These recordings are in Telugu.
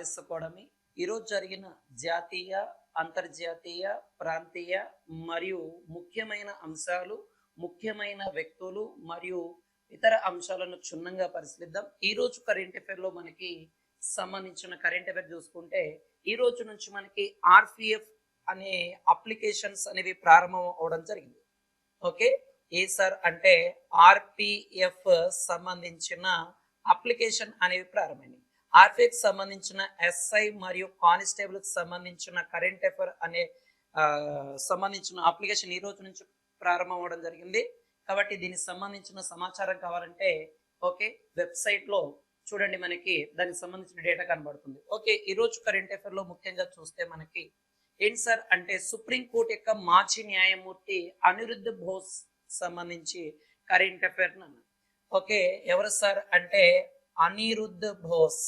వారసుకోవడమే ఈరోజు జరిగిన జాతీయ, అంతర్జాతీయ, ప్రాంతీయ మరియు ముఖ్యమైన అంశాలు, ముఖ్యమైన వ్యక్తులు మరియు ఇతర అంశాలను క్షుణ్ణంగా పరిశీలిద్దాం. ఈరోజు కరెంట్ అఫైర్లో మనకి సంబంధించిన కరెంట్ అఫైర్ చూసుకుంటే ఈ రోజు నుంచి మనకి ఆర్పిఎఫ్ అనే అప్లికేషన్స్ అనేవి ప్రారంభం అవడం జరిగింది. ఓకే, ఏ సార్ అంటే ఆర్పిఎఫ్ సంబంధించిన అప్లికేషన్ అనేవి ప్రారంభమైంది. ఆర్పిఎఫ్ సంబంధించిన ఎస్ఐ మరియు కానిస్టేబుల్ సంబంధించిన కరెంట్ అఫైర్ అనే సంబంధించిన అప్లికేషన్ ఈ రోజు నుంచి ప్రారంభం అవడం జరిగింది. కాబట్టి దీనికి సంబంధించిన సమాచారం కావాలంటే ఓకే వెబ్సైట్లో చూడండి, మనకి దానికి సంబంధించిన డేటా కనబడుతుంది. ఓకే, ఈరోజు కరెంట్ అఫైర్లో ముఖ్యంగా చూస్తే మనకి ఏంటి సార్ అంటే సుప్రీంకోర్టు యొక్క మాజీ న్యాయమూర్తి అనిరుద్ధ్ బోస్ సంబంధించి కరెంట్ అఫైర్ అన్న. ఓకే, ఎవరు సార్ అంటే అనిరుద్ధ్ బోస్.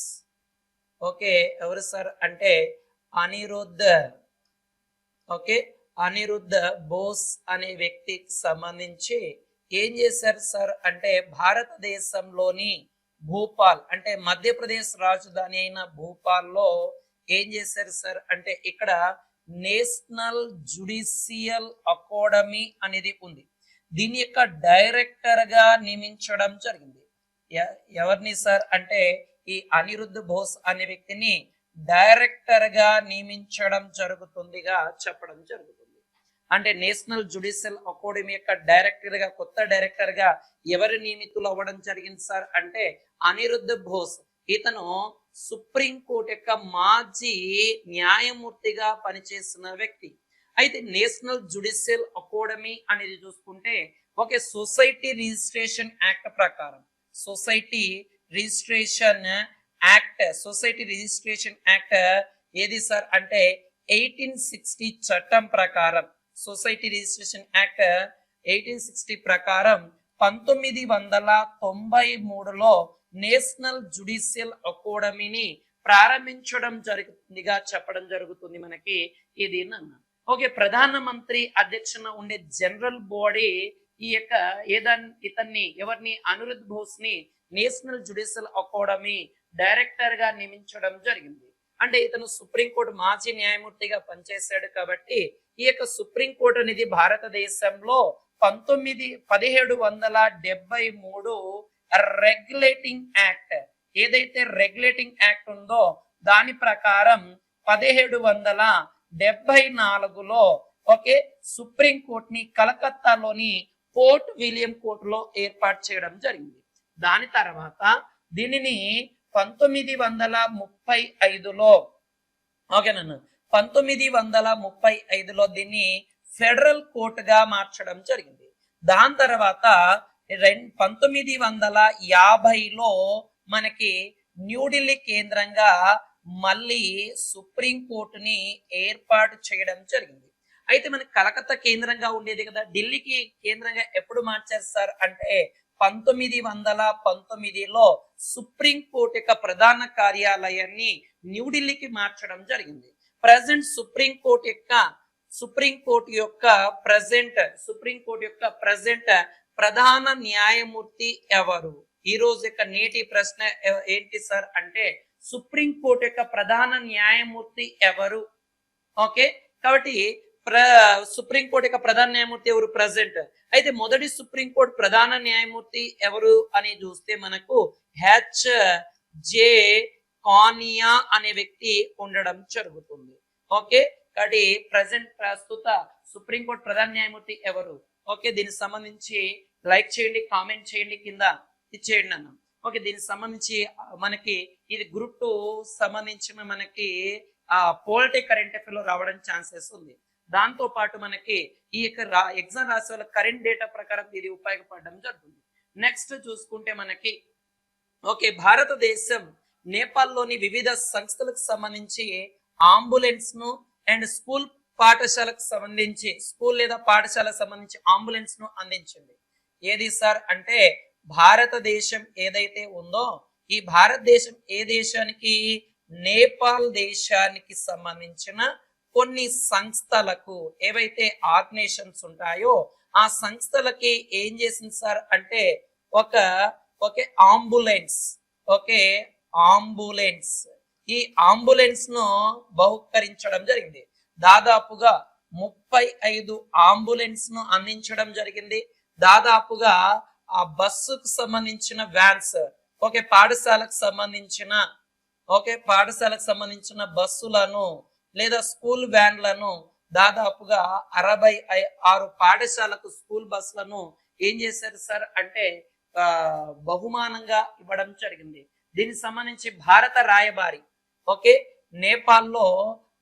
ఓకే, ఎవరు సార్ అంటే అనిరుద్ధ్. ఓకే, అనిరుద్ధ్ బోస్ అనే వ్యక్తికి సంబంధించి ఏం చేశారు సార్ అంటే భారతదేశంలోని భూపాల్ అంటే మధ్యప్రదేశ్ రాజధాని అయిన భూపాల్లో ఏం చేశారు సార్ అంటే ఇక్కడ నేషనల్ జ్యుడిషియల్ అకాడమీ అనేది ఉంది. దీని యొక్క డైరెక్టర్ గా నియమించడం జరిగింది. ఎవరిని సార్ అంటే ఈ అనిరుద్ధ్ బోస్ అనే వ్యక్తిని డైరెక్టర్ గా నియమించడం జరుగుతుందిగా చెప్పడం జరుగుతుంది. అంటే నేషనల్ జ్యుడిషియల్ అకాడమీ యొక్క డైరెక్టర్ గా కొత్త డైరెక్టర్ గా ఎవరు నియమితులు అవ్వడం జరిగింది సార్ అంటే అనిరుద్ధ్ బోస్. ఇతను సుప్రీంకోర్టు యొక్క మాజీ న్యాయమూర్తిగా పనిచేసిన వ్యక్తి. అయితే నేషనల్ జ్యుడిషియల్ అకాడమీ అనేది చూసుకుంటే ఓకే సొసైటీ రిజిస్ట్రేషన్ యాక్ట్ ప్రకారం సొసైటీ రిజిస్ట్రేషన్ యాక్ట్ ఏది సార్ అంటే 1860 చట్టం ప్రకారం సొసైటీ రిజిస్ట్రేషన్ యాక్ట్ 1860 ప్రకారం 1993లో నేషనల్ జ్యుడిషియల్ అకాడమీని ప్రారంభించడం జరిగిందిగా చెప్పడం జరుగుతుంది మనకి ఇది అన్న. ఓకే, ప్రధానమంత్రి అధ్యక్షన ఉండే జనరల్ బాడీ ఈ యొక్క ఇతన్ని ఎవరిని అనిరుద్ధ్ బోస్ ని నేషనల్ జ్యుడిషియల్ అకాడమీ డైరెక్టర్ గా నియమించడం జరిగింది. అంటే ఇతను సుప్రీంకోర్టు మాజీ న్యాయమూర్తిగా పనిచేశాడు కాబట్టి ఈ యొక్క సుప్రీంకోర్టు అనేది భారతదేశంలో 1773 రెగ్యులేటింగ్ యాక్ట్ ఏదైతే రెగ్యులేటింగ్ యాక్ట్ ఉందో దాని ప్రకారం 1774లో ఓకే సుప్రీంకోర్టుని కలకత్తాలోని పోర్ట్ విలియం కోర్టులో ఏర్పాటు చేయడం జరిగింది. దాని తర్వాత దీనిని 1935లో ఓకేనన్న 1935లో దీన్ని ఫెడరల్ కోర్టుగా మార్చడం జరిగింది. దాని తర్వాత 1950లో మనకి న్యూఢిల్లీ కేంద్రంగా మళ్ళీ సుప్రీంకోర్టుని ఏర్పాటు చేయడం జరిగింది. అయితే మనకి కలకత్తా కేంద్రంగా ఉండేది కదా, ఢిల్లీకి కేంద్రంగా ఎప్పుడు మార్చారు సార్ అంటే 1919లో సుప్రీంకోర్టు యొక్క ప్రధాన కార్యాలయాన్ని న్యూఢిల్లీకి మార్చడం జరిగింది. ప్రజెంట్ సుప్రీంకోర్టు యొక్క ప్రజెంట్ ప్రధాన న్యాయమూర్తి ఎవరు? ఈ రోజు యొక్క నేటి ప్రశ్న ఏంటి సార్ అంటే సుప్రీంకోర్టు యొక్క ప్రధాన న్యాయమూర్తి ఎవరు? ఓకే, కాబట్టి సుప్రీంకోర్టు యొక్క ప్రధాన న్యాయమూర్తి ఎవరు ప్రజెంట్. అయితే మొదటి సుప్రీంకోర్టు ప్రధాన న్యాయమూర్తి ఎవరు అని చూస్తే మనకు హెచ్.జే. కానియా అనే వ్యక్తి ఉండడం జరుగుతుంది. ఓకే, కాబట్టి ప్రస్తుత సుప్రీంకోర్టు ప్రధాన న్యాయమూర్తి ఎవరు? ఓకే, దీనికి సంబంధించి లైక్ చేయండి, కామెంట్ చేయండి, కింద ఇచ్చేయండి అన్న. ఓకే, దీనికి సంబంధించి మనకి ఇది గ్రూప్ 2 సంబంధించిన మనకి పొలిటికల్ కరెంట్ అఫైర్ లో రావడం ఛాన్సెస్ ఉంది. దాంతో పాటు మనకి ఈ యొక్క ఎగ్జామ్ రాసే వాళ్ళ కరెంట్ డేటా ప్రకారం ఇది ఉపయోగపడడం జరుగుతుంది. నెక్స్ట్ చూసుకుంటే మనకి ఓకే భారతదేశం నేపాల్లోని వివిధ సంస్థలకు సంబంధించి అంబులెన్స్ ను అండ్ స్కూల్ లేదా పాఠశాలకు సంబంధించి అంబులెన్స్ ను అందించింది. ఏది సార్ అంటే భారతదేశం ఏదైతే ఉందో ఈ భారతదేశం ఏ దేశానికి? నేపాల్ దేశానికి సంబంధించిన కొన్ని సంస్థలకు ఏవైతే ఆర్గనైజేషన్స్ ఉంటాయో ఆ సంస్థలకి ఏం చేసింది సార్ అంటే ఒక అంబులెన్స్ ఈ అంబులెన్స్ ను బహుకరించడం జరిగింది. దాదాపుగా 35 అంబులెన్స్ ను అందించడం జరిగింది. దాదాపుగా ఆ బస్సుకు సంబంధించిన వ్యాన్స్, ఓకే, పాఠశాలకు సంబంధించిన బస్సులను లేదా స్కూల్ వ్యాన్లను దాదాపుగా 66 పాఠశాలకు స్కూల్ బస్సులను ఏం చేశారు సార్ అంటే బహుమానంగా ఇవ్వడం జరిగింది. దీనికి సంబంధించి భారత రాయబారి, ఓకే, నేపాల్లో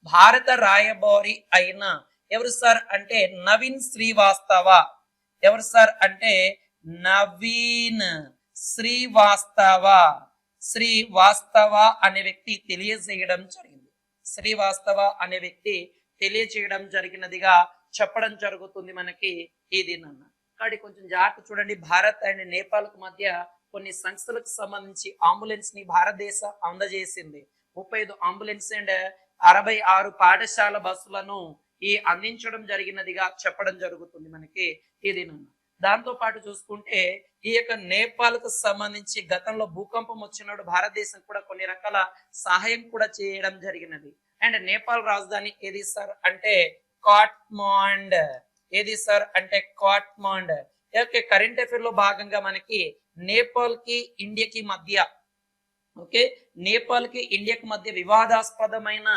భారత రాయబారి అయిన ఎవరు సార్ అంటే నవీన్ శ్రీవాస్తవ. ఎవరు సార్ అంటే నవీన్ శ్రీవాస్తవ. శ్రీవాస్తవ అనే వ్యక్తి తెలియజేయడం జరిగింది. శ్రీవాస్తవ అనే వ్యక్తి తెలియజేయడం జరిగినదిగా చెప్పడం జరుగుతుంది మనకి ఇది నన్న. కాబట్టి కొంచెం జాగ్రత్త చూడండి. భారత్ అండ్ నేపాల్ కు మధ్య కొన్ని సంస్థలకు సంబంధించి అంబులెన్స్ ని భారతదేశం అందజేసింది. 35 అంబులెన్స్ అండ్ 66 పాఠశాల బస్సులను ఈ అందించడం జరిగినదిగా చెప్పడం జరుగుతుంది మనకి ఇది నన్న. దాంతో పాటు చూసుకుంటే ఈ యొక్క నేపాల్ కు సంబంధించి గతంలో భూకంపం వచ్చినప్పుడు భారతదేశం కూడా కొన్ని రకాల సహాయం కూడా చేయడం జరిగినది. అండ్ నేపాల్ రాజధాని ఏది సార్ అంటే కాట్మాండ్. ఏది సార్ అంటే కాట్మాండ్. ఓకే, కరెంట్ అఫైర్ లో భాగంగా మనకి నేపాల్ కి ఇండియాకి మధ్య, ఓకే, నేపాల్ కి ఇండియాకి మధ్య వివాదాస్పదమైన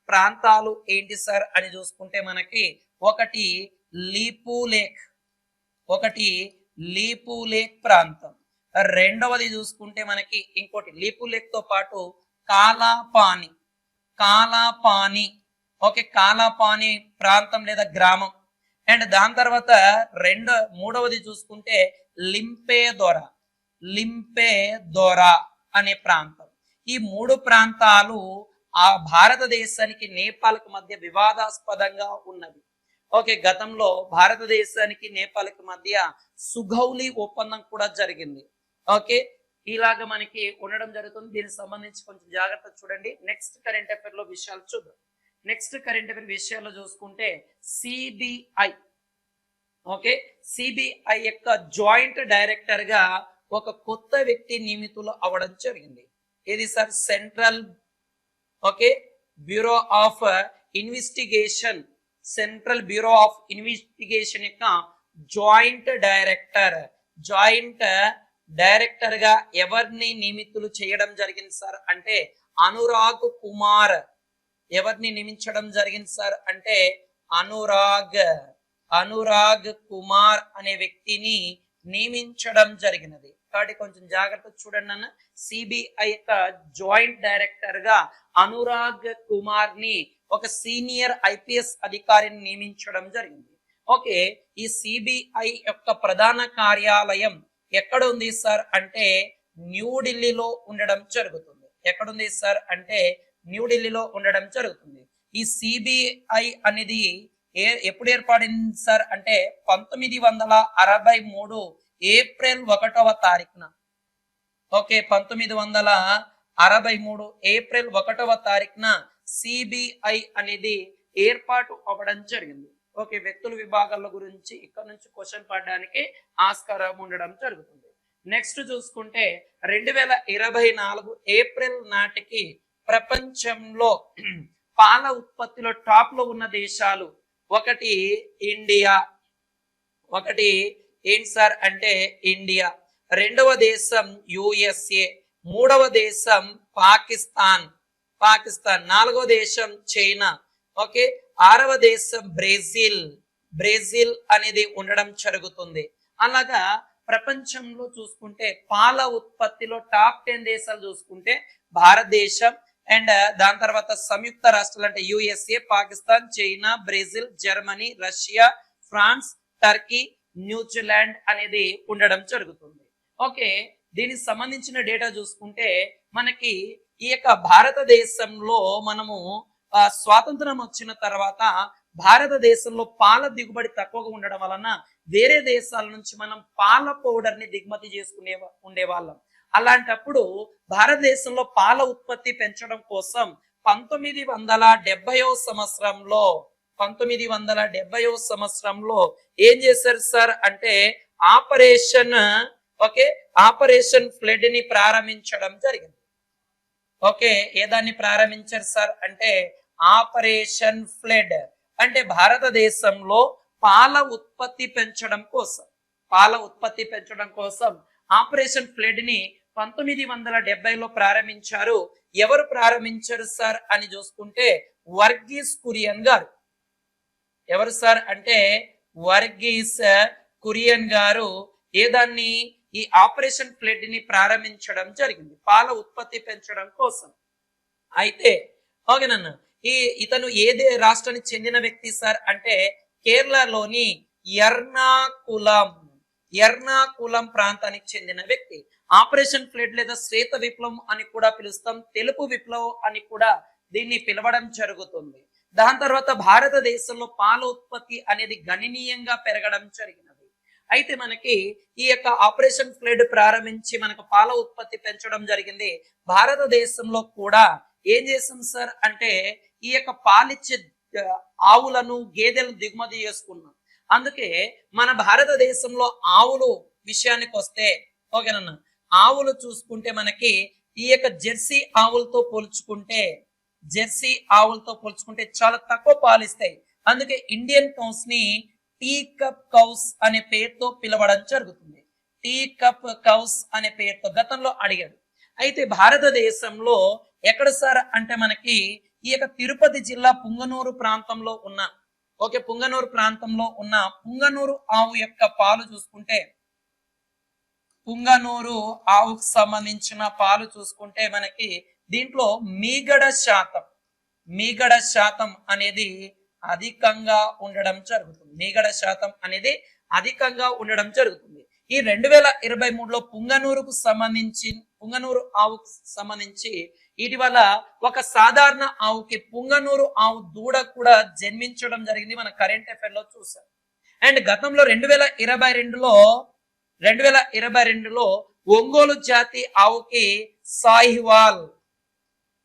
ప్రాంతాలు ఏంటి సార్ అని చూసుకుంటే మనకి ఒకటి లీపు లేక్ ప్రాంతం, రెండవది చూసుకుంటే మనకి ఇంకోటి లీపు లేక్ తో పాటు కాలాపాని, ఓకే, కాలాపాని ప్రాంతం లేదా గ్రామం. అండ్ దాని తర్వాత మూడవది చూసుకుంటే లింపేదొర అనే ప్రాంతం. ఈ 3 ప్రాంతాలు ఆ భారతదేశానికి నేపాల్ కు మధ్య వివాదాస్పదంగా ఉన్నవి. ఓకే, గతంలో భారతదేశానికి నేపాల్ కు మధ్య సుగౌలి ఒప్పందం కూడా జరిగింది. ఓకే, ఇలాగ మనకి ఉండడం జరుగుతుంది. దీనికి సంబంధించి కొంచెం జాగ్రత్త చూడండి. నెక్స్ట్ కరెంట్ అఫైర్ లో విషయాలు చూద్దాం. నెక్స్ట్ కరెంట్ అఫైర్ విషయాల్లో చూసుకుంటే సిబిఐ, ఓకే, సిబిఐ యొక్క జాయింట్ డైరెక్టర్ గా ఒక కొత్త వ్యక్తి నియమితులు అవ్వడం జరిగింది. ఇది sir central, okay, bureau of investigation యొక్క జాయింట్ డైరెక్టర్ గా ఎవరిని నియమితులు చేయడం జరిగింది సార్ అంటే అనురాగ్ కుమార్. ఎవరిని నియమించడం జరిగింది సార్ అంటే అనురాగ్ కుమార్ అనే వ్యక్తిని నియమించడం జరిగినది. కాబట్టి కొంచెం జాగ్రత్త చూడండి అన్న. సిబిఐ యొక్క జాయింట్ డైరెక్టర్ గా అనురాగ్ కుమార్ ని ఒక సీనియర్ ఐపీఎస్ అధికారిని నియమించడం జరిగింది. ఓకే, ఈ సిబిఐ యొక్క ప్రధాన కార్యాలయం ఎక్కడ ఉంది సార్ అంటే న్యూఢిల్లీలో ఉండడం జరుగుతుంది. ఎక్కడుంది సార్ అంటే న్యూఢిల్లీలో ఉండడం జరుగుతుంది. ఈ సిబిఐ అనేది ఎప్పుడు ఏర్పడింది సార్ అంటే 1963 ఏప్రిల్ 1వ తారీఖున. ఓకే, 1963 ఏప్రిల్ 1వ తారీఖున సిబిఐ అనేది ఏర్పాటు అవ్వడం జరిగింది. ఓకే, వ్యక్తుల విభాగాల గురించి ఇక్కడ నుంచి క్వశ్చన్ పడడానికి ఆస్కారం ఉండడం జరుగుతుంది. నెక్స్ట్ చూసుకుంటే 2024 ఏప్రిల్ నాటికి ప్రపంచంలో పాల ఉత్పత్తిలో టాప్ లో ఉన్న దేశాలు ఒకటి ఇండియా, ఏంటి సార్ అంటే ఇండియా, రెండవ దేశం యుఎస్ఏ, మూడవ దేశం పాకిస్తాన్, నాలుగవ దేశం చైనా, ఓకే, ఆరవ దేశం బ్రెజిల్ అనేది ఉండడం జరుగుతుంది. అలాగా ప్రపంచంలో చూసుకుంటే పాల ఉత్పత్తిలో టాప్ 10 దేశాలు చూసుకుంటే భారతదేశం అండ్ దాని తర్వాత సంయుక్త రాష్ట్రాలు అంటే USA, Pakistan, China, Brazil, Germany, Russia, France, Turkey, New Zealand అనేది ఉండడం జరుగుతుంది. ఓకే, దీనికి సంబంధించిన డేటా చూసుకుంటే మనకి ఈ యొక్క భారతదేశంలో మనము స్వాతంత్రం వచ్చిన తర్వాత భారతదేశంలో పాల దిగుబడి తక్కువగా ఉండడం వలన వేరే దేశాల నుంచి మనం పాల పౌడర్ ని దిగుమతి చేసుకునే ఉండేవాళ్ళం. అలాంటప్పుడు భారతదేశంలో పాల ఉత్పత్తి పెంచడం కోసం 1970వ సంవత్సరంలో ఏం చేశారు సార్ అంటే ఆపరేషన్ ఫ్లడ్ ని ప్రారంభించడం జరిగింది. ఓకే, ఏదాన్ని ప్రారంభించారు సార్ అంటే ఆపరేషన్ ఫ్లడ్. అంటే భారతదేశంలో పాల ఉత్పత్తి పెంచడం కోసం, పాల ఉత్పత్తి పెంచడం కోసం ఆపరేషన్ ఫ్లడ్ ని 1970లో ప్రారంభించారు. ఎవరు ప్రారంభించారు సార్ అని చూసుకుంటే వర్గీస్ కురియన్ గారు. ఎవరు సార్ అంటే వర్గీస్ కురియన్ గారు ఏదాన్ని ఈ ఆపరేషన్ ఫ్లడ్ ని ప్రారంభించడం జరిగింది పాల ఉత్పత్తి పెంచడం కోసం. అయితే ఓకేనన్న, ఈ ఇతను ఏదే రాష్ట్రానికి చెందిన వ్యక్తి సార్ అంటే కేరళలోని ఎర్నాకులం, ఎర్నాకులం ప్రాంతానికి చెందిన వ్యక్తి. ఆపరేషన్ ఫ్లడ్ లేదా శ్వేత విప్లవం అని కూడా పిలుస్తాం, తెలుపు విప్లవం అని కూడా దీన్ని పిలవడం జరుగుతుంది. దాని తర్వాత భారతదేశంలో పాల ఉత్పత్తి అనేది గణనీయంగా పెరగడం జరిగినది. అయితే మనకి ఈ యొక్క ఆపరేషన్ ఫ్లడ్ ప్రారంభించి మనకు పాల ఉత్పత్తి పెంచడం జరిగింది. భారతదేశంలో కూడా ఏం చేసాం సార్ అంటే ఈ యొక్క పాలిచ్చే ఆవులను గేదెలను దిగుమతి చేసుకున్నాం. అందుకే మన భారతదేశంలో ఆవులు విషయానికి వస్తే ఓకేనన్నా, ఆవులు చూసుకుంటే మనకి ఈ యొక్క జెర్సీ ఆవులతో పోల్చుకుంటే, జెర్సీ ఆవులతో పోల్చుకుంటే చాలా తక్కువ పాలిస్తాయి. అందుకే ఇండియన్ కౌస్ ని టీ కప్ కౌస్ అనే పేరుతో పిలవడం జరుగుతుంది. టీ కప్ కౌస్ అనే పేరుతో గతంలో అడిగాడు. అయితే భారతదేశంలో ఎక్కడ సార్ అంటే మనకి ఈ యొక్క తిరుపతి జిల్లా పుంగనూరు ప్రాంతంలో ఉన్న, ఓకే, పుంగనూరు ప్రాంతంలో ఉన్న పుంగనూరు ఆవు యొక్క పాలు చూసుకుంటే, పుంగనూరు ఆవుకు సంబంధించిన పాలు చూసుకుంటే మనకి దీంట్లో మీగడ శాతం, మీగడ శాతం అనేది అధికంగా ఉండడం జరుగుతుంది. మీగడ శాతం అనేది అధికంగా ఉండడం జరుగుతుంది. ఈ 2023లో పుంగనూరుకు సంబంధించి, పుంగనూరు ఆవుకు సంబంధించి ఇటీవల ఒక సాధారణ ఆవుకి పుంగనూరు ఆవు దూడ కూడా జన్మించడం జరిగింది. మన కరెంట్ అఫైర్ లో చూసాం. అండ్ గతంలో 2022లో ఒంగోలు జాతి ఆవుకి సాహివాల్,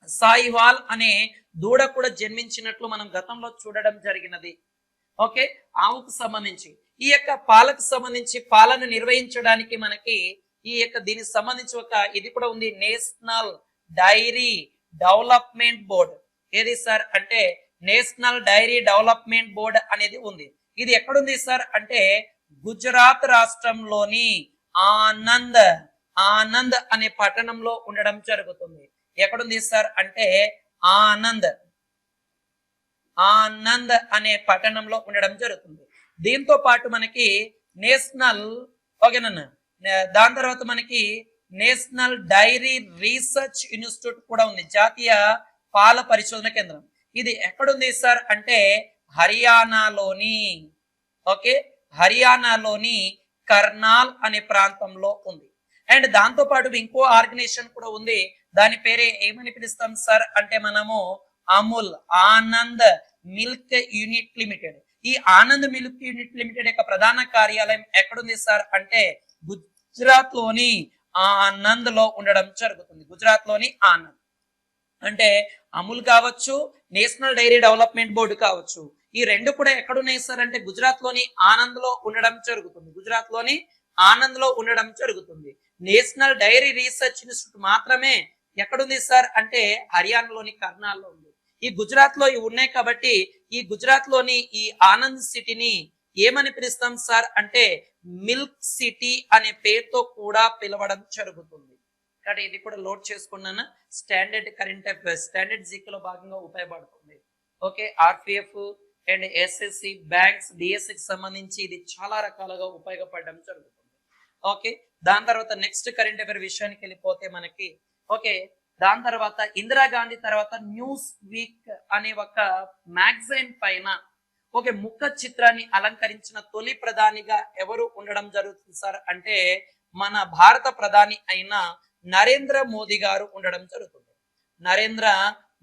సాహివాల్ అనే దూడ కూడా జన్మించినట్లు మనం గతంలో చూడడం జరిగినది. ఓకే, ఆవుకు సంబంధించి ఈ యొక్క పాలకు సంబంధించి పాలను నిర్వహించడానికి మనకి ఈ యొక్క దీనికి సంబంధించి ఒక ఇది కూడా ఉంది, నేషనల్ డైరీ డెవలప్మెంట్ బోర్డ్. ఏది సార్ అంటే నేషనల్ డైరీ డెవలప్మెంట్ బోర్డ్ అనేది ఉంది. ఇది ఎక్కడుంది సార్ అంటే గుజరాత్ రాష్ట్రంలోని ఆనంద్, ఆనంద్ అనే పట్టణంలో ఉండడం జరుగుతుంది. ఎక్కడుంది సార్ అంటే ఆనంద్, ఆనంద్ అనే పట్టణంలో ఉండడం జరుగుతుంది. దీంతో పాటు మనకి నేషనల్, ఓకేనన్నా, దాని తర్వాత మనకి నేషనల్ డైరీ రీసెర్చ్ ఇన్స్టిట్యూట్ కూడా ఉంది, జాతీయ పాల పరిశోధన కేంద్రం. ఇది ఎక్కడుంది సార్ అంటే హర్యానాలోని, ఓకే, హర్యానాలోని కర్నాల్ అనే ప్రాంతంలో ఉంది. అండ్ దాంతో పాటు ఇంకో ఆర్గనైజేషన్ కూడా ఉంది, దాని పేరే ఏమని పిలుస్తాం సార్ అంటే మనము Amul, Anand milk unit limited. ఈ ఆనంద్ మిల్క్ యూనిట్ లిమిటెడ్ యొక్క ప్రధాన కార్యాలయం ఎక్కడుంది సార్ అంటే గుజరాత్ లోని ఆనంద్ లో ఉండడం జరుగుతుంది. గుజరాత్ లోని ఆనంద్. అంటే అమూల్ కావచ్చు, నేషనల్ డైరీ డెవలప్మెంట్ బోర్డు కావచ్చు, ఈ రెండు కూడా ఎక్కడున్నాయి సార్ అంటే గుజరాత్ లోని ఆనంద్ లో ఉండడం జరుగుతుంది. గుజరాత్ లోని ఆనంద్ లో ఉండడం జరుగుతుంది. నేషనల్ డైరీ రీసెర్చ్ ఇన్స్టిట్యూట్ మాత్రమే ఎక్కడుంది సార్ అంటే హర్యానాలోని కర్నాల్లో ఉంది. ఈ గుజరాత్ లో ఇవి ఉన్నాయి కాబట్టి ఈ గుజరాత్ లోని ఈ ఆనంద్ సిటీని ఏమని పిలుస్తాం సార్ అంటే మిల్క్ సిటీ అనే పేరుతో కూడా పిలవడం జరుగుతుంది. కాబట్టి ఇది కూడా లోడ్ చేసుకున్నాను. స్టాండర్డ్ కరెంట్ అఫైర్స్, స్టాండర్డ్ జీకేలో భాగంగా ఉపయోగపడుతుంది. Okay, RPF and SSC, banks, డిఎస్సికి సంబంధించి ఇది చాలా రకాలుగా ఉపయోగపడడం జరుగుతుంది. ఓకే, దాని తర్వాత నెక్స్ట్ కరెంట్ అఫైర్ విషయానికి వెళ్ళిపోతే మనకి ఓకే, దాని తర్వాత ఇందిరాగాంధీ తర్వాత న్యూస్ వీక్ అనే ఒక మ్యాగజైన్ పైన ఓకే ముఖ చిత్రాన్ని అలంకరించిన తొలి ప్రధానిగా ఎవరు ఉండడం జరుగుతుంది సార్ అంటే మన భారత ప్రధాని అయిన నరేంద్ర మోదీ గారు ఉండడం జరుగుతుంది. నరేంద్ర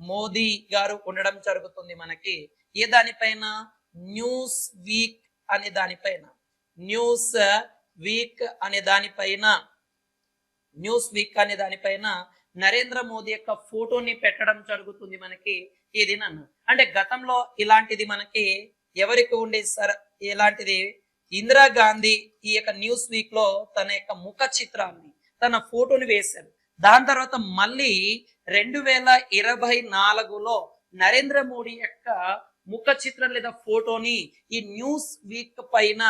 మోదీ గారు ఉండడం జరుగుతుంది. మనకి ఏ దానిపైన న్యూస్ వీక్ అనే దానిపైన, న్యూస్ వీక్ అనే దానిపైన, న్యూస్ వీక్ అనే దానిపైన నరేంద్ర మోదీ యొక్క ఫోటోని పెట్టడం జరుగుతుంది మనకి ఇది నన్ను. అంటే గతంలో ఇలాంటిది మనకి ఎవరికి ఉండేది సార్, ఇలాంటిది ఇందిరాగాంధీ ఈ యొక్క న్యూస్ వీక్ లో తన యొక్క ముఖ చిత్రాన్ని, తన ఫోటోని వేశారు. దాని తర్వాత మళ్ళీ 2024లో నరేంద్ర మోడీ యొక్క ముఖ చిత్రం లేదా ఫోటోని ఈ న్యూస్ వీక్ పైన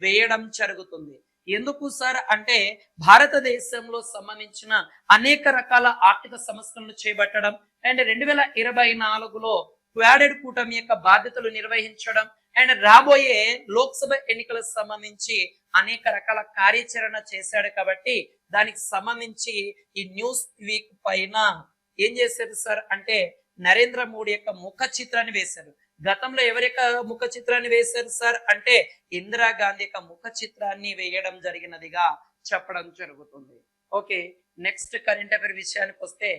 వేయడం జరుగుతుంది. ఎందుకు సార్ అంటే భారతదేశంలో సంబంధించిన అనేక రకాల ఆర్థిక సంస్కరణలు చేపట్టడం అండ్ 2024లో క్వాడెడ్ కూటమి యొక్క బాధ్యతలు నిర్వహించడం అండ్ రాబోయే లోక్సభ ఎన్నికలకు సంబంధించి అనేక రకాల కార్యాచరణ చేశాడు కాబట్టి దానికి సంబంధించి ఈ న్యూస్ వీక్ పైన ఏం చేశారు సార్ అంటే నరేంద్ర మోడీ యొక్క ముఖ చిత్రాన్ని వేశారు. గతంలో ఎవరి యొక్క ముఖ చిత్రాన్ని వేశారు సార్ అంటే ఇందిరాగాంధీ యొక్క ముఖ చిత్రాన్ని వేయడం జరిగినదిగా చెప్పడం జరుగుతుంది. ఓకే, నెక్స్ట్ కరెంట్ అఫైర్ విషయానికి వస్తే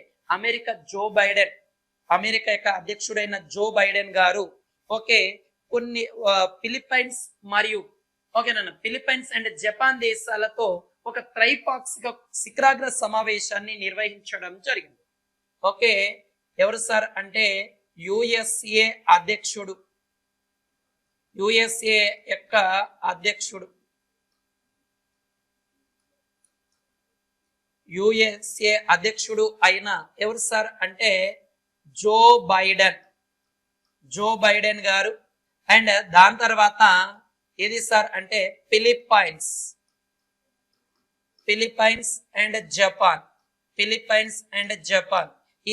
అమెరికా యొక్క అధ్యక్షుడైన జో బైడెన్ గారు ఓకే కొన్ని ఫిలిప్పైన్స్ మరియు ఫిలిప్పైన్స్ అండ్ జపాన్ దేశాలతో ఒక త్రైపాక్షిక శిఖరాగ్ర సమావేశాన్ని నిర్వహించడం జరిగింది. ఓకే, ఎవరు సార్ అంటే యుఎస్ఏ యొక్క అధ్యక్షుడు యుఎస్ఏ అధ్యక్షుడు అయిన ఎవరు సార్ అంటే జో బైడెన్ గారు అండ్ దాని తర్వాత ఏది సార్ అంటే ఫిలిప్పైన్స్ అండ్ జపాన్ ఈ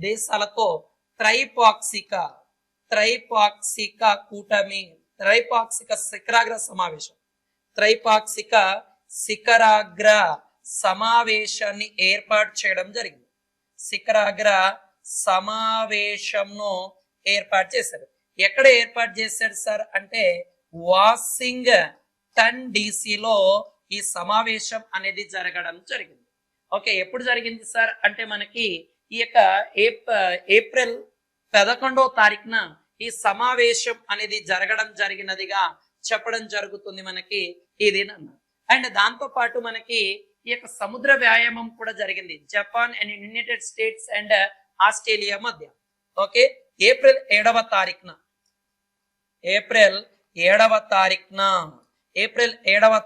దేశాలతో త్రైపాక్షిక కూటమి త్రైపాక్షిక శిఖరాగ్ర సమావేశాన్ని ఏర్పాటు చేయడం జరిగింది. శిఖరాగ్ర సమావేశంను ఏర్పాటు చేశారు. ఎక్కడ ఏర్పాటు చేశారు సార్ అంటే వాషింగ్టన్ డీసీలో ఈ సమావేశం అనేది జరగడం జరిగింది. ఓకే, ఎప్పుడు జరిగింది సార్ అంటే మనకి ఈ యొక్క ఏప్రిల్ 11వ తారీఖున ఈ సమావేశం అనేది జరగడం జరిగినదిగా చెప్పడం జరుగుతుంది మనకి ఇది అండ్ దాంతో పాటు మనకి ఈ యొక్క సముద్ర వ్యాయామం కూడా జరిగింది Japan and United states and Australia మధ్య. ఓకే, ఏప్రిల్ 7వ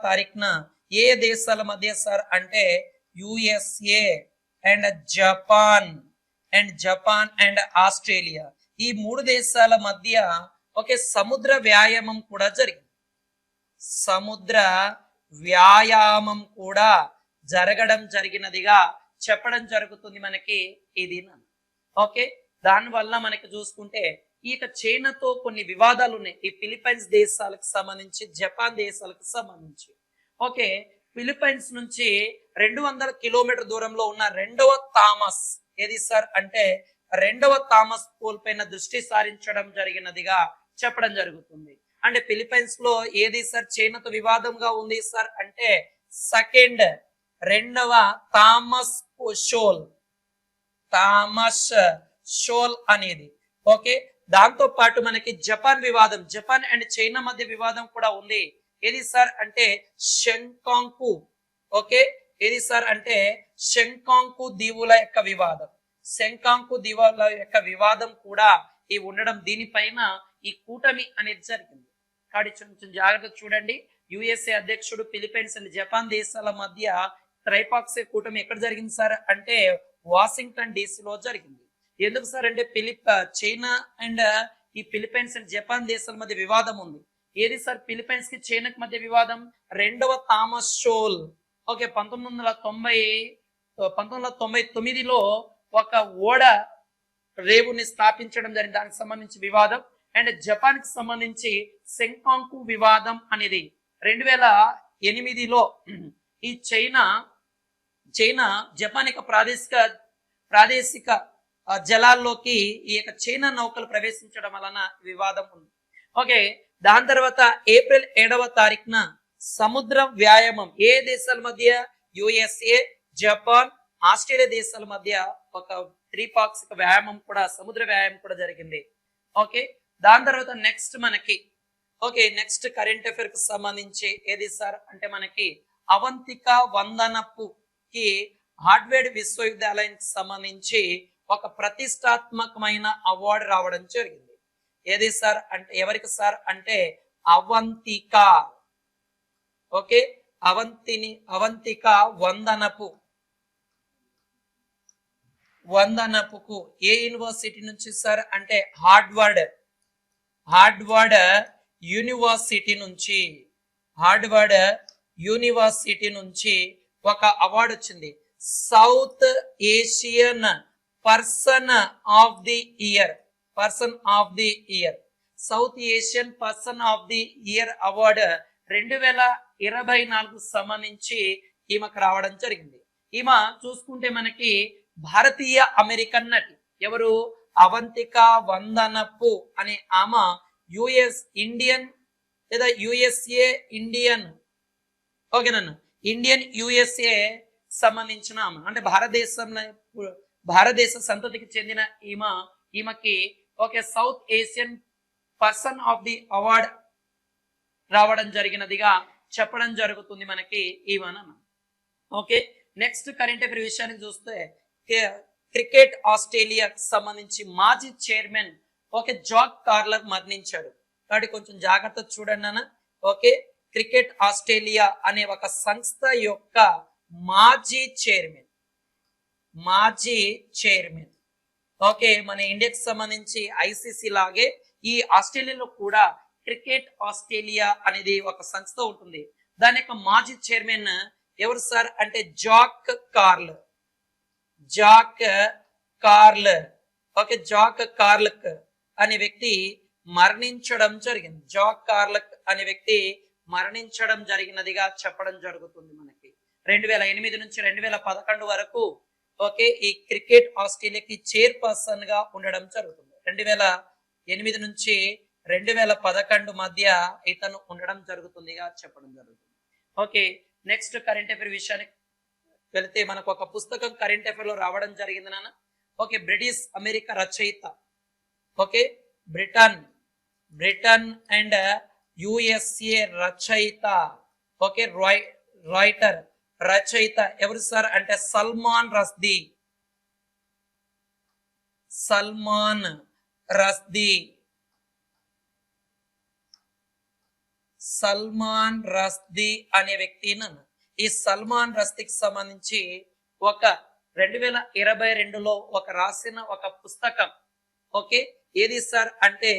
తారీఖున ఏ దేశాల మధ్య సార్ అంటే USA and Japan and Australia ఈ మూడు దేశాల మధ్య ఒకే సముద్ర వ్యాయామం కూడా జరగడం జరిగినదిగా చెప్పడం జరుగుతుంది మనకి ఇది. ఓకే, దాని వల్ల మనకి చూసుకుంటే ఈ చైనాతో కొన్ని వివాదాలు ఉన్నాయి ఈ ఫిలిప్పైన్స్ దేశాలకు సంబంధించి జపాన్ దేశాలకు సంబంధించి. ఓకే, ఫిలిప్పైన్స్ నుంచి 200 కిలోమీటర్ దూరంలో ఉన్న రెండవ థామస్ పోల్ పైన దృష్టి సారించడం జరిగినదిగా చెప్పడం జరుగుతుంది. అంటే ఫిలిప్పైన్స్ లో ఏది సార్ చైనాతో వివాదంగా ఉంది సార్ అంటే రెండవ థామస్ షోల్ అనేది. ఓకే, దాంతో పాటు మనకి జపాన్ అండ్ చైనా మధ్య వివాదం కూడా ఉంది. ఏది సార్ అంటే షెంకాంకు. ఓకే, ఏది సార్ అంటే షెంకాంకు దీవుల యొక్క వివాదం కూడా ఈ ఉండడం దీనిపైన ఈ కూటమి అనేది జరిగింది. కాబట్టి కొంచెం జాగ్రత్త చూడండి. యుఎస్ఏ అధ్యక్షుడు ఫిలిప్పైన్స్ అండ్ జపాన్ దేశాల మధ్య త్రైపాక్షిక కూటమి ఎక్కడ జరిగింది సార్ అంటే వాషింగ్టన్ డీసీలో జరిగింది. ఎందుకు సార్ అంటే చైనా అండ్ ఈ ఫిలిప్పైన్స్ అండ్ జపాన్ దేశాల మధ్య వివాదం ఉంది. ఏది సార్ ఫిలిప్పైన్స్ కి చైనాకి మధ్య వివాదం రెండవ థామస్ షోల్. ఓకే, 1999లో ఒక ఓడ రేవుని స్థాపించడం జరిగింది, దానికి సంబంధించి వివాదం. అండ్ జపాన్ కి సంబంధించి సెంకాంకు వివాదం అనేది 2008లో ఈ చైనా జపాన్ యొక్క ప్రాదేశిక జలాల్లోకి ఈ యొక్క చైనా నౌకలు ప్రవేశించడం వలన వివాదం ఉంది. ఓకే, దాని తర్వాత ఏప్రిల్ 7వ తారీఖున సముద్ర వ్యాయామం ఏ దేశాల మధ్య యుఎస్ఏ జపాన్ ఆస్ట్రేలియా దేశాల మధ్య ఒక త్రిపాక్షిక వ్యాయామం కూడా సముద్ర వ్యాయామం కూడా జరిగింది. ఓకే, దాని తర్వాత నెక్స్ట్ మనకి నెక్స్ట్ కరెంట్ అఫైర్ కి సంబంధించి ఏది సార్ అంటే మనకి అవంతిక వందనపుకి హార్వర్డ్ విశ్వవిద్యాలయానికి సంబంధించి ఒక ప్రతిష్టాత్మకమైన అవార్డు రావడం జరిగింది. ఏది సార్ అంటే ఎవరికి సార్ అంటే అవంతిక. ఓకే, అవంతిక వందనపు వందనపుకు ఏ యూనివర్సిటీ నుంచి సార్ అంటే హార్వర్డ్ యూనివర్సిటీ నుంచి ఒక అవార్డు వచ్చింది. South Asian person of the year south Asian person of the year award 2024 సంబంధించి ఈమెకు రావడం జరిగింది. ఈమె చూసుకుంటే మనకి భారతీయ అమెరికన్ నటి. ఎవరు? అవంతిక వందనపు అనే ఆమె యుఎస్ ఇండియన్ లేదా యుఎస్ఏ ఇండియన్ ఓకేనన్నా ఇండియన్ యుఎస్ఏ సంబంధించిన ఆమె అంటే భారతదేశ సంతతికి చెందిన ఈమెకి okay south Asian person of the award రావడం జరిగినదిగా చెప్పడం జరుగుతుంది మనకి ఈమెన. ఓకే నెక్స్ట్ కరెంట్ అఫైర్ విషయానికి చూస్తే క్రికెట్ ఆస్ట్రేలియాకి సంబంధించి మాజీ చైర్మన్ ఓకే జాక్ కార్లర్ మరణించాడు. కాబట్టి కొంచెం జాగ్రత్త చూడండి అన్న. ఓకే క్రికెట్ ఆస్ట్రేలియా అనే ఒక సంస్థ యొక్క మాజీ చైర్మన్ ఓకే మన ఇండియాకి సంబంధించి ఐసీసీ లాగే ఈ ఆస్ట్రేలియాలో కూడా క్రికెట్ ఆస్ట్రేలియా అనేది ఒక సంస్థ ఉంటుంది. దాని యొక్క మాజీ చైర్మన్ ఎవరు సార్ అంటే జాక్ కార్లక్ అనే వ్యక్తి మరణించడం జరిగింది. మరణించడం జరిగినదిగా చెప్పడం జరుగుతుంది మనకి. 2008 నుంచి 2011 వరకు ఓకే ఈ క్రికెట్ ఆస్ట్రేలియాకి చైర్పర్సన్ గా ఉండడం జరుగుతుంది. 2008 నుంచి 2011 మధ్య ఇతను ఉండడం జరుగుతుందిగా చెప్పడం జరుగుతుంది. ఓకే నెక్స్ట్ కరెంట్ అఫైర్ విషయానికి వెళితే మనకు ఒక పుస్తకం కరెంట్ అఫైర్ లో రావడం జరిగింది నాన్న. ఓకే బ్రిటిష్ అమెరికా రచయిత ఓకే బ్రిటన్ అండ్ యుఎస్ఏ రచయిత ఓకే రచయిత ఎవరు సార్ అంటే సల్మాన్ రష్దీ అనే వ్యక్తి. ఈ సల్మాన్ రష్దీకి సంబంధించి ఒక 2022లో ఒక రాసిన ఒక పుస్తకం ఓకే ఏది సార్ అంటే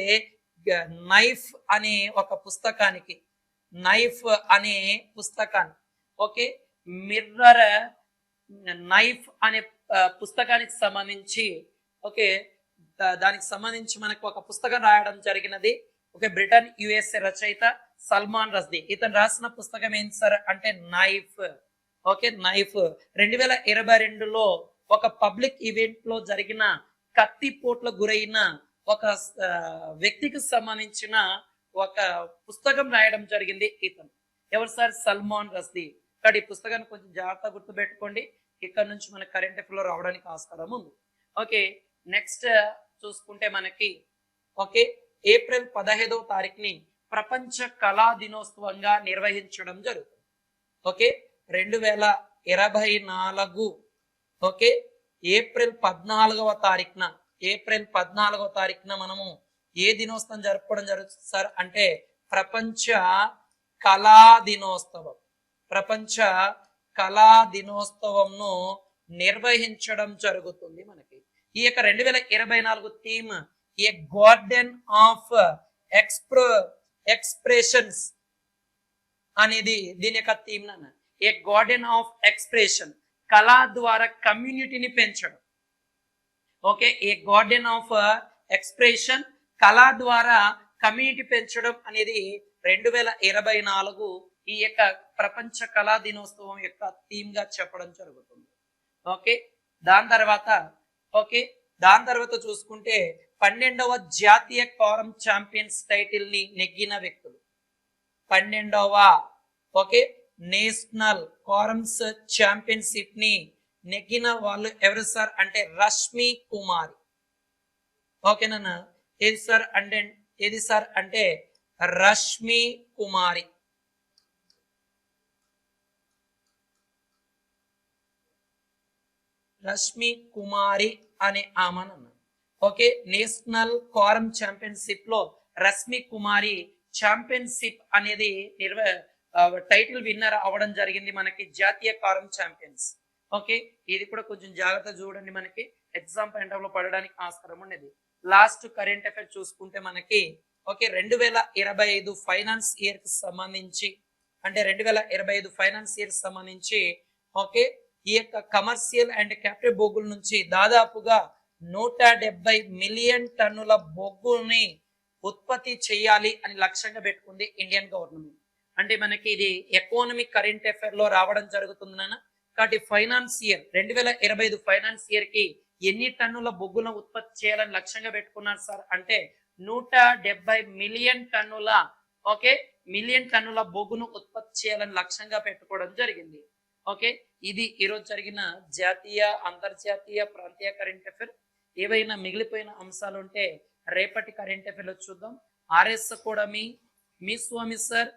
నైఫ్ అనే ఒక పుస్తకానికి ఓకే మిర్రర్ నైఫ్ అనే పుస్తకానికి సంబంధించి ఓకే దానికి సంబంధించి మనకు ఒక పుస్తకం రాయడం జరిగినది. ఓకే బ్రిటన్ యుఎస్ఏ రచయిత సల్మాన్ రష్దీ. ఇతను రాసిన పుస్తకం ఏంటి సార్ అంటే నైఫ్. ఓకే నైఫ్ 2022లో ఒక పబ్లిక్ ఈవెంట్ లో జరిగిన కత్తిపోట్ల గురైన ఒక వ్యక్తికి సంబంధించిన ఒక పుస్తకం రాయడం జరిగింది. ఇతను ఎవరు సార్ సల్మాన్ రష్దీ. ఇక్కడ ఈ పుస్తకాన్ని కొంచెం జాగ్రత్తగా గుర్తుపెట్టుకోండి. ఇక్కడ నుంచి మన కరెంట్ అఫైర్ లో రావడానికి ఆస్కారం ఉంది. ఓకే నెక్స్ట్ చూసుకుంటే మనకి ఓకే ఏప్రిల్ 15వ తారీఖుని ప్రపంచ కళా దినోత్సవంగా నిర్వహించడం జరుగుతుంది. ఓకే 2024 ఓకే ఏప్రిల్ 14వ తారీఖున మనము ఏ దినోత్సవం జరుపుకోవడం జరుగుతుంది సార్ అంటే ప్రపంచ కళా దినోత్సవంను నిర్వహించడం జరుగుతుంది మనకి. ఈ యొక్క 2024 theme A garden of expressions అనేది దీని యొక్క థీమ్ నాన్న. ఏ గార్డెన్ ఆఫ్ ఎక్స్ప్రెషన్ కళ ద్వారా కమ్యూనిటీని పెంచడం. Okay A garden of expression కళ ద్వారా కమ్యూనిటీ పెంచడం అనేది 2024 ఈ యొక్క ప్రపంచ కళా దినోత్సవం యొక్క థీమ్ గా చెప్పడం జరుగుతుంది. ఓకే దాని తర్వాత చూసుకుంటే 12వ జాతీయ కారం ఛాంపియన్స్ టైటిల్ ని నెగ్గిన వ్యక్తులు. 12వ ఓకే నేషనల్ కారమ్స్ ఛాంపియన్షిప్ ని నెగ్గిన వాళ్ళు ఎవరు సార్ అంటే రష్మి కుమారి. ఓకేనా ఏది సార్ అంటే రష్మి కుమారి అనే ఆమెనన్న. ఓకే నేషనల్ కారం ఛాంపియన్షిప్ లో రష్మి కుమారి ఛాంపియన్షిప్ అనేది టైటిల్ విన్నర్ అవ్వడం జరిగింది మనకి జాతీయ కారం ఛాంపియన్స్. ఓకే ఇది కూడా కొంచెం జాగ్రత్త చూడండి మనకి ఎగ్జామ్ పాయింట్ ఆఫ్ లో పడడానికి ఆస్కారం ఉండేది. లాస్ట్ కరెంట్ అఫైర్ చూసుకుంటే మనకి ఓకే 2025 ఫైనాన్స్ ఇయర్ కి సంబంధించి అంటే 2025 ఫైనాన్స్ ఇయర్ కి సంబంధించి ఓకే ఈ యొక్క కమర్షియల్ అండ్ క్యాపిటల్ బొగ్గుల నుంచి దాదాపుగా 170 మిలియన్ టన్నుల బొగ్గుని ఉత్పత్తి చేయాలి అని లక్ష్యంగా పెట్టుకుంది ఇండియన్ గవర్నమెంట్. అంటే మనకి ఇది ఎకానమిక్ కరెంట్ అఫైర్ లో రావడం జరుగుతుంది నాన్న. కాబట్టి ఫైనాన్స్ ఇయర్ 2025 ఫైనాన్స్ ఇయర్ కి ఎన్ని టన్నుల బొగ్గును ఉత్పత్తి చేయాలని లక్ష్యంగా పెట్టుకున్నారు సార్ అంటే 170 మిలియన్ టన్నుల ఓకే మిలియన్ టన్నుల బొగ్గును ఉత్పత్తి చేయాలని లక్ష్యంగా పెట్టుకోవడం జరిగింది. ఓకే ఇది ఈరోజు జరిగిన జాతీయ అంతర్జాతీయ ప్రాంతీయ కరెంట్ అఫైర్. ఏవైనా మిగిలిపోయిన అంశాలు ఉంటే రేపటి కరెంట్ అఫైర్ లో చూద్దాం. ఆర్ఎస్ కూడా మీ స్వామి సార్.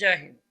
జై హింద్.